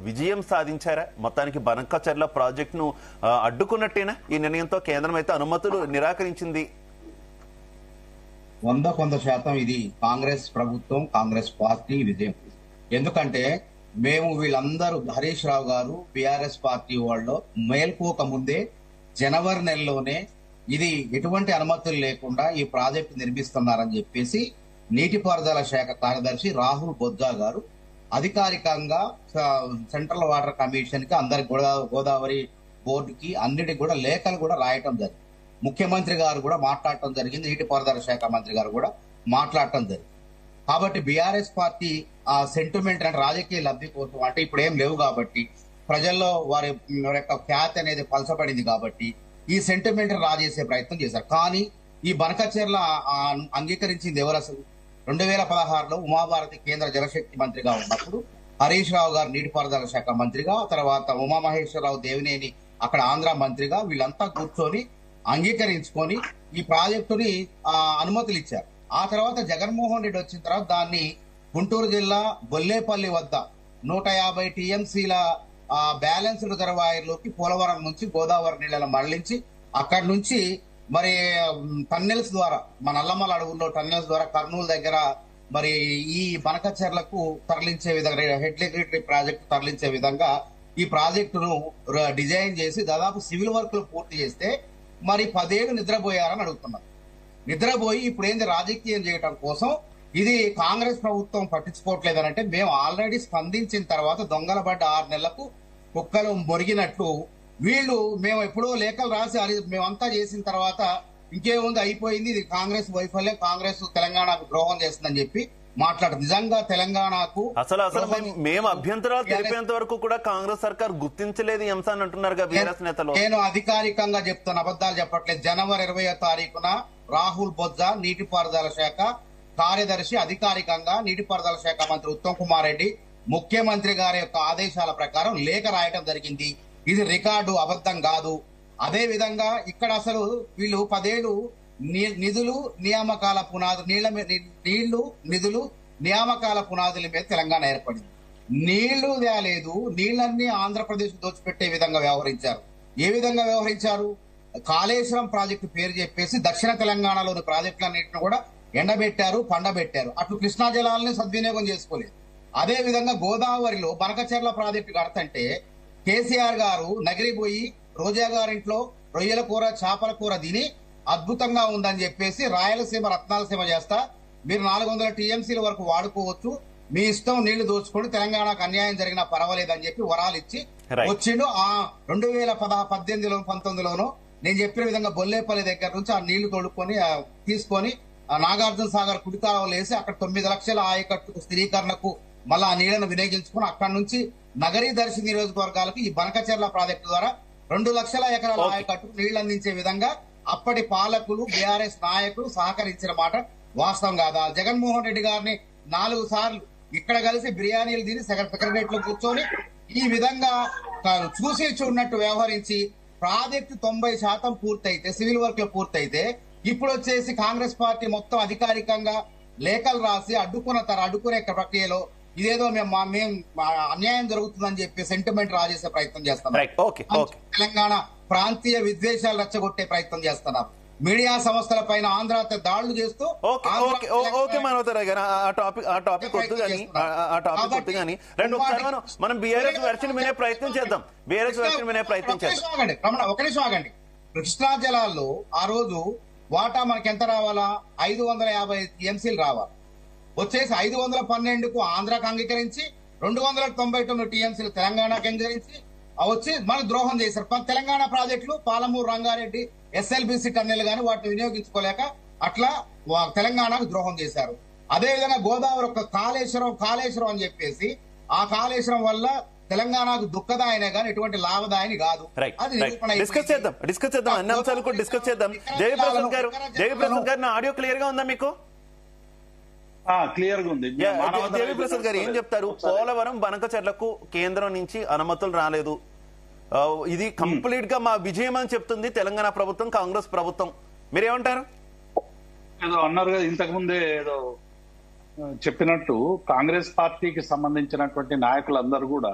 విజయం సాధించారా? మొత్తానికి బనకచెర్ల ప్రాజెక్టును అడ్డుకున్నట్టేనా ఈ నిర్ణయంతో? కేంద్రం అయితే అనుమతులు నిరాకరించింది. 100% ఇది కాంగ్రెస్ ప్రభుత్వం, కాంగ్రెస్ పార్టీ విజయం. ఎందుకంటే మేము వీళ్ళందరూ హరీష్ రావు గారు బీఆర్ఎస్ పార్టీ వాళ్ళు మేల్కోక ముందే జనవరి నెలలోనే ఇది ఎటువంటి అనుమతులు లేకుండా ఈ ప్రాజెక్టు నిర్మిస్తున్నారని చెప్పేసి నీటిపారుదల శాఖ కార్యదర్శి రాహుల్ బొజ్జా గారు అధికారికంగా సెంట్రల్ వాటర్ కమిషన్ కి అందరి గోదావరి బోర్డుకి అన్నిటికి కూడా లేఖలు కూడా రాయటం జరిగింది. ముఖ్యమంత్రి గారు కూడా మాట్లాడటం జరిగింది, నీటిపారుదల శాఖ మంత్రి గారు కూడా మాట్లాడటం జరిగింది. కాబట్టి బీఆర్ఎస్ పార్టీ ఆ సెంటిమెంట్ అంటే రాజకీయ లబ్ధి కోసం అంటే ఇప్పుడు ఏం లేవు కాబట్టి ప్రజల్లో వారి యొక్క ఖ్యాతి అనేది పలసపడింది కాబట్టి ఈ సెంటిమెంట్ రాజేసే ప్రయత్నం చేశారు. కానీ ఈ బనకచెర్ల అంగీకరించింది ఎవరు? అసలు 2016లో ఉమాభారతి కేంద్ర జలశక్తి మంత్రిగా ఉన్నప్పుడు హరీష్ రావు గారు నీటిపారుదల శాఖ మంత్రిగా, తర్వాత ఉమామహేశ్వరరావు దేవినేని అక్కడ ఆంధ్ర మంత్రిగా వీళ్ళంతా కూర్చొని అంగీకరించుకొని ఈ ప్రాజెక్టుని అనుమతులు ఇచ్చారు. ఆ తర్వాత జగన్మోహన్ రెడ్డి వచ్చిన తర్వాత దాన్ని గుంటూరు జిల్లా బొల్లేపల్లి వద్ద 150 టీఎంసీల బ్యాలెన్స్డ్ రిజర్వాయర్లోకి పోలవరం నుంచి గోదావరి నీళ్లను మళ్లించి అక్కడి నుంచి మరి టన్నెల్స్ ద్వారా మన నల్లమల అడవుల్లో టన్నెల్స్ ద్వారా కర్నూలు దగ్గర మరి ఈ బనకచెర్లకు తరలించే విధంగా హెడ్ లెగిటరీ ప్రాజెక్టు తరలించే విధంగా ఈ ప్రాజెక్టును డిజైన్ చేసి దాదాపు సివిల్ వర్క్లు పూర్తి చేస్తే మరి 10 ఏళ్లు నిద్రపోయారని అడుగుతున్నారు. నిద్రపోయి ఇప్పుడు ఏంది రాజకీయం చేయటం కోసం ఇది కాంగ్రెస్ ప్రభుత్వం పట్టించుకోవట్లేదనంటే మేము ఆల్రెడీ స్పందించిన తర్వాత దొంగల పడ్డ 6 నెలలకు కుక్కలు మొరిగినట్లు వీళ్ళు మేము ఎప్పుడో లేఖలు రాసి మేమంతా చేసిన తర్వాత ఇంకేముంది అయిపోయింది, ఇది కాంగ్రెస్ వైఫల్యం, కాంగ్రెస్ తెలంగాణకు ద్రోహం చేస్తుందని చెప్పి మాట్లాడుతుంది. నిజంగా తెలంగాణకు అసలు మేము అభ్యంతరాలు తెలిపేంత వరకు కూడా కాంగ్రెస్ సర్కార్ గుర్తించలేదు ఈ అంశాన్ని అంటున్నారు బీఆర్ఎస్ నేతలు. నేను అధికారికంగా చెప్తాను, అబద్దాలు చెప్పట్లేదు. జనవరి 20వ తారీఖున రాహుల్ బొజ్జా నీటిపారుదల శాఖ కార్యదర్శి అధికారికంగా నీటిపారుదల శాఖ మంత్రి ఉత్తమ్ కుమార్ రెడ్డి ముఖ్యమంత్రి గారి యొక్క ఆదేశాల ప్రకారం లేఖ రాయటం జరిగింది. ఇది రికార్డు, అబద్ధం కాదు. అదే విధంగా ఇక్కడ అసలు వీళ్ళు 10 ఏళ్లు నిధులు నియామకాల నియామకాల పునాదుల మీద తెలంగాణ ఏర్పడింది. నీళ్లు తేలేదు, నీళ్లన్నీ ఆంధ్రప్రదేశ్ దోచిపెట్టే విధంగా వ్యవహరించారు. ఏ విధంగా వ్యవహరించారు? కాళేశ్వరం ప్రాజెక్టు పేరు చెప్పేసి దక్షిణ తెలంగాణలోని ప్రాజెక్టులన్నింటిని కూడా ఎండబెట్టారు, పండబెట్టారు. అటు కృష్ణా జలాలని సద్వినియోగం చేసుకోలేదు. అదే విధంగా గోదావరిలో బనకచెర్ల ప్రాజెక్టు కడతంటే కేసీఆర్ గారు నగిరిపోయి రోజా గారింట్లో రొయ్యల కూర చేపల కూర తిని అద్భుతంగా ఉందని చెప్పేసి రాయలసీమ రత్నాలసీమ చేస్తా మీరు 400 టీఎంసీల వరకు వాడుకోవచ్చు, మీ ఇష్టం, నీళ్లు దోచుకోండి, తెలంగాణకు అన్యాయం జరిగినా పర్వాలేదని చెప్పి వరాలు ఇచ్చి వచ్చిండు. ఆ 2018లో 19లోనూ నేను చెప్పిన విధంగా బొల్లేపల్లి దగ్గర నుంచి ఆ నీళ్లు తోడుకొని తీసుకొని నాగార్జున సాగర్ కుడికాలంలో వేసి అక్కడ 9 లక్షల ఆయకట్టుకు స్థిరీకరణకు మళ్ళీ ఆ నీళ్లను వినియోగించుకుని అక్కడి నుంచి నగరీ దర్శి నియోజకవర్గాలకు ఈ బనకచెర్ల ప్రాజెక్టు ద్వారా 2 లక్షల ఎకరాల ఆయకట్టుకు నీళ్లు అందించే విధంగా అప్పటి పాలకులు బీఆర్ఎస్ నాయకులు సహకరించిన మాట వాస్తవం కాదా? జగన్మోహన్ రెడ్డి గారిని 4 సార్లు ఇక్కడ కలిసి బిర్యానీలు తిని సెక్రటరేట్ లో కూర్చొని ఈ విధంగా చూసి చూడనట్టు వ్యవహరించి ప్రాజెక్టు 90% పూర్తయితే, సివిల్ వర్క్ లో పూర్తయితే ఇప్పుడు వచ్చేసి కాంగ్రెస్ పార్టీ మొత్తం అధికారికంగా లేఖలు రాసి అడ్డుకునే ప్రక్రియలో ఇదేదో మేము అన్యాయం జరుగుతుందని చెప్పి సెంటిమెంట్ రాజేసే ప్రయత్నం చేస్తున్నారు. తెలంగాణ ప్రాంతీయ విద్వేషాలు రెచ్చగొట్టే ప్రయత్నం చేస్తున్నారు. మీడియా సంస్థల పైన ఆంధ్ర దాడులు చేస్తూ మనం బీఆర్ఎస్ వెర్షన్ వినే ప్రయత్నం చేద్దాం. ఒక నిమిషం ఆగండి. కృష్ణా జలాల్లో ఆ రోజు వాటా మనకి ఎంత రావాలా? 550 టీఎంసీలు రావాలి. వచ్చేసి 512కు ఆంధ్రాకు అంగీకరించి 299 టీఎంసీలు తెలంగాణకు అంగీకరించి వచ్చి మన ద్రోహం చేశారు. తెలంగాణ ప్రాజెక్టులు పాలమూరు రంగారెడ్డి ఎస్ఎల్బిసి టన్నెల్ గాని వాటిని వినియోగించుకోలేక అట్లా తెలంగాణకు ద్రోహం చేశారు. అదేవిధంగా గోదావరి ఒక కాళేశ్వరం అని చెప్పేసి ఆ కాళేశ్వరం వల్ల తెలంగాణకు దుఃఖదాయనే గానీ ఎటువంటి లాభదాయని కాదు. అది డిస్కస్ చేద్దాం అన్ని అంశాలు కూడా డిస్కస్ చేద్దాం. జయప్రసాద్ గారు నా ఆడియో క్లియర్ గా ఉందా మీకు? క్లియర్ గా ఉంది. దేవిప్రసాద్ గారు ఏం చెప్తారు? పోలవరం బనకచెర్లకు కేంద్రం నుంచి అనుమతులు రాలేదు, ఇది కంప్లీట్ గా మా విజయం అని చెప్తుంది తెలంగాణ ప్రభుత్వం, కాంగ్రెస్ ప్రభుత్వం. మీరేమంటారు? ఏదో అన్నారు కదా ఇంతకు ముందే, ఏదో చెప్పినట్టు కాంగ్రెస్ పార్టీకి సంబంధించినటువంటి నాయకులందరూ కూడా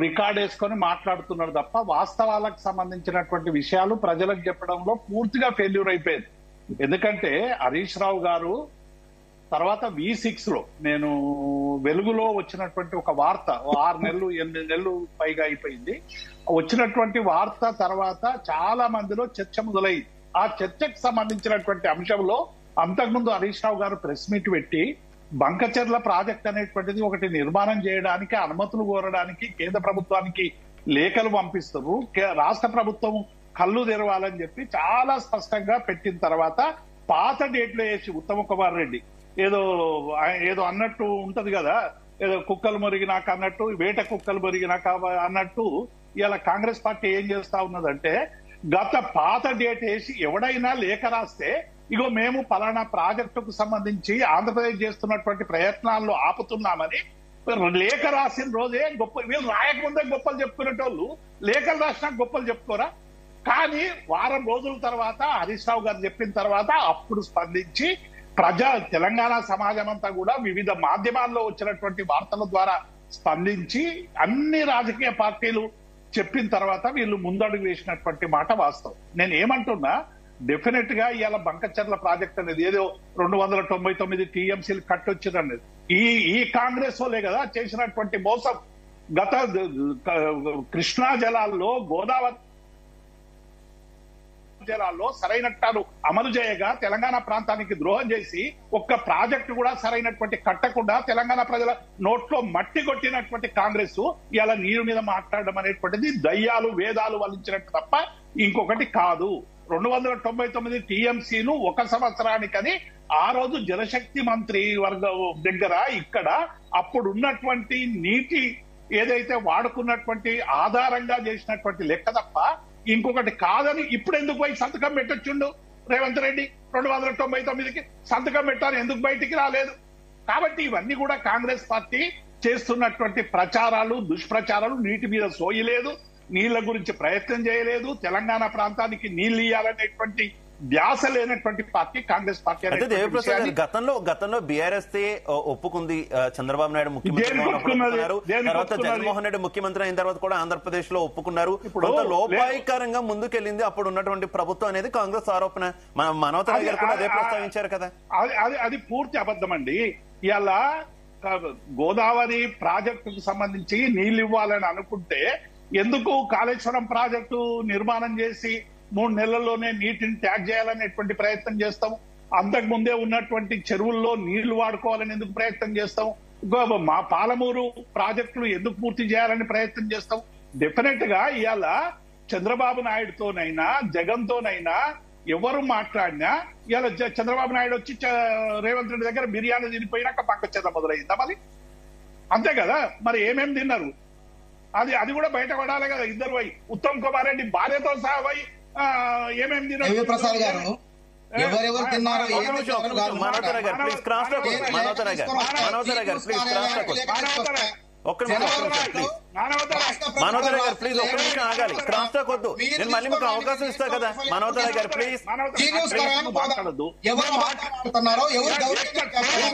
రికార్డ్ వేసుకొని మాట్లాడుతున్నారు తప్ప వాస్తవాలకు సంబంధించినటువంటి విషయాలు ప్రజలకు చెప్పడంలో పూర్తిగా ఫెయిల్యూర్ అయిపోయింది. ఎందుకంటే హరీష్ రావు గారు తర్వాత V6 లో నేను వెలుగులో వచ్చినటువంటి ఒక వార్త 6 నెలలు 8 నెలలు పైగా అయిపోయింది. వచ్చినటువంటి వార్త తర్వాత చాలా మందిలో చర్చ మొదలైంది. ఆ చర్చకు సంబంధించినటువంటి అంశంలో అంతకుముందు హరీష్ రావు గారు ప్రెస్ మీట్ పెట్టి బంకచెర్ల ప్రాజెక్ట్ అనేటువంటిది ఒకటి నిర్మాణం చేయడానికి అనుమతులు కోరడానికి కేంద్ర ప్రభుత్వానికి లేఖలు పంపిస్తారు, రాష్ట్ర ప్రభుత్వం కళ్ళు తెరవాలని చెప్పి చాలా స్పష్టంగా పెట్టిన తర్వాత పాత డేట్లో వేసి ఉత్తమ్ కుమార్ రెడ్డి ఏదో అన్నట్టు ఉంటది కదా, ఏదో కుక్కలు మొరిగినాక అన్నట్టు, వేట కుక్కలు మొరిగినాక అన్నట్టు ఇలా కాంగ్రెస్ పార్టీ ఏం చేస్తా ఉన్నదంటే గత పాత డేట్ వేసి ఎవడైనా లేఖ రాస్తే ఇగో మేము పలానా ప్రాజెక్టుకు సంబంధించి ఆంధ్రప్రదేశ్ చేస్తున్నటువంటి ప్రయత్నాల్లో ఆపుతున్నామని లేఖ రాసిన రోజే గొప్ప, వీళ్ళు రాయకముందే గొప్పలు చెప్పుకునేటోళ్ళు లేఖలు రాసినా గొప్పలు చెప్పుకోరా. కానీ వారం రోజుల తర్వాత హరీష్ రావు గారు చెప్పిన తర్వాత అప్పుడు స్పందించి తెలంగాణ సమాజం అంతా కూడా వివిధ మాధ్యమాల్లో వచ్చినటువంటి వార్తల ద్వారా స్పందించి అన్ని రాజకీయ పార్టీలు చెప్పిన తర్వాత వీళ్ళు ముందడుగు వేసినటువంటి మాట వాస్తవం. నేను ఏమంటున్నా, డెఫినెట్ గా ఇవాళ బంకచెర్ల ప్రాజెక్ట్ అనేది ఏదో 299 TMCలు కట్టొచ్చిందనేది ఈ కాంగ్రెస్ వాళ్ళే కదా చేసినటువంటి మోసం. గత కృష్ణా జలాల్లో గోదావరి జలాల్లో సరైనట్టు అమలు చేయగా తెలంగాణ ప్రాంతానికి ద్రోహం చేసి ఒక్క ప్రాజెక్టు కూడా సరైనటువంటి కట్టకుండా తెలంగాణ ప్రజల నోట్లో మట్టి కొట్టినటువంటి కాంగ్రెస్ ఇలా నీరు మీద మాట్లాడడం అనేటువంటిది దయ్యాలు వేదాలు వల్లించినట్టు తప్ప ఇంకొకటి కాదు. 299 TMCలు ఒక సంవత్సరానికని ఆ రోజు జలశక్తి మంత్రి వర్గం దగ్గర ఇక్కడ అప్పుడున్నటువంటి నీటి ఏదైతే వాడుకున్నటువంటి ఆధారంగా చేసినటువంటి లెక్క తప్ప ఇంకొకటి కాదని ఇప్పుడు ఎందుకు పోయి సంతకం పెట్టొచ్చుండు రేవంత్ రెడ్డి? 299కి సంతకం పెట్టాలి, ఎందుకు బయటికి రాలేదు? కాబట్టి ఇవన్నీ కూడా కాంగ్రెస్ పార్టీ చేస్తున్నటువంటి ప్రచారాలు, దుష్ప్రచారాలు. నీటి మీద సోయలేదు, నీళ్ల గురించి ప్రయత్నం చేయలేదు, తెలంగాణ ప్రాంతానికి నీళ్లు ఇవ్వాలనేటువంటి ధ్యాస లేనటువంటి పార్టీ కాంగ్రెస్ పార్టీ. గతంలో బీఆర్ఎస్ ఒప్పుకుంది, చంద్రబాబు నాయుడు ముఖ్యమంత్రి తర్వాత జగన్మోహన్ రెడ్డి ముఖ్యమంత్రి అయిన తర్వాత కూడా ఆంధ్రప్రదేశ్ లో ఒప్పుకున్నారు. కొంత లోపాయికారంగా ముందుకెళ్ళింది అప్పుడు ఉన్నటువంటి ప్రభుత్వం అనేది కాంగ్రెస్ ఆరోపణ. మనోతరాయ్ గారు కూడా అదే ప్రస్తావించారు కదా. అది పూర్తి అబద్ధం అండి. ఇలా గోదావరి ప్రాజెక్టుకు సంబంధించి నీళ్లు ఇవ్వాలని అనుకుంటే ఎందుకు కాళేశ్వరం ప్రాజెక్టు నిర్మాణం చేసి 3 నెలల్లోనే నీటిని ట్యాగ్ చేయాలనేటువంటి ప్రయత్నం చేస్తాం? అంతకు ముందే ఉన్నటువంటి చెరువుల్లో నీళ్లు వాడుకోవాలని ఎందుకు ప్రయత్నం చేస్తాం? మా పాలమూరు ప్రాజెక్టులు ఎందుకు పూర్తి చేయాలని ప్రయత్నం చేస్తాం? డెఫినెట్ గా ఇవాళ చంద్రబాబు నాయుడుతోనైనా జగన్ తోనైనా ఎవరు మాట్లాడినా ఇవాళ చంద్రబాబు నాయుడు వచ్చి రేవంత్ రెడ్డి దగ్గర బిర్యానీ తినిపోయినాక బంకచెర్ల మొదలైందా? మరి అంతే కదా. మరి ఏమేమి తిన్నారు అది కూడా బయటపడాలి కదా. ఇద్దరు పోయి ఉత్తమ్ కుమార్ రెడ్డి భార్యతో సహా పోయి ఏమేమి తిన్నారు? ప్రసాద్ గారు ఎవరెవరు తిన్నారో మనోతరాయ్ గారు ప్లీజ్ క్రాస్ టాక్. మనోతరాయ్ గారు ప్లీజ్ క్రాస్ టాక్. ఒక్క నిమిషం ప్లీజ్. మనోతరాయ్ గారు ప్లీజ్ ఒక్క నిమిషం ఆగాలి. క్రాస్ టాక్ వద్దు, నేను మళ్ళీ మీకు అవకాశం ఇస్తా కదా. మనోతరాయ్ గారు ప్లీజ్.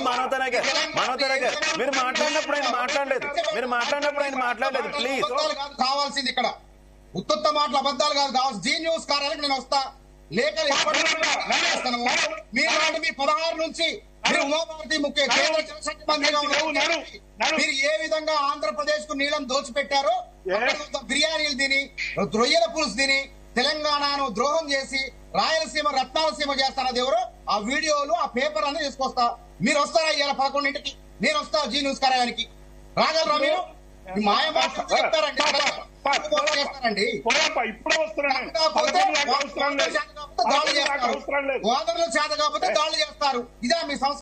మనోతరాయ్ గారు మీరు మాట్లాడినప్పుడు ఆయన మాట్లాడలేదు. ప్లీజ్. కావాల్సింది ఇక్కడ ఉత్త మాటలు అబద్ధాలు కాదు కావాలి. జీ న్యూస్ కార్యాలయం నేను వస్తా, లేఖలు మీరు మీ 16 నుంచి మీరు ఉమాభారతి ముఖ్య కేంద్ర జలశక్తి మంత్రిగా ఉన్నారు. మీరు ఏ విధంగా ఆంధ్రప్రదేశ్ కు నీళ్ళని దోచిపెట్టారో, బిర్యానీలు తిని రొయ్యల పులుసు తిని తెలంగాణను ద్రోహం చేసి రాయలసీమ రత్నాలసీమ చేస్తారది ఎవరు? ఆ వీడియోలు ఆ పేపర్ అన్ని తీసుకొస్తా. మీరు వస్తారా ఇవాళ 11ంటికి? నేను వస్తా జీ న్యూస్ కార్యాలయానికి. రాగలరా మీరు? మాయ చెప్తారండి ఇప్పుడు వస్తున్నాను. దాడులు చేస్తారు, చేత కాకపోతే దాడులు చేస్తారు. ఇదే మీ సంస్కృతి.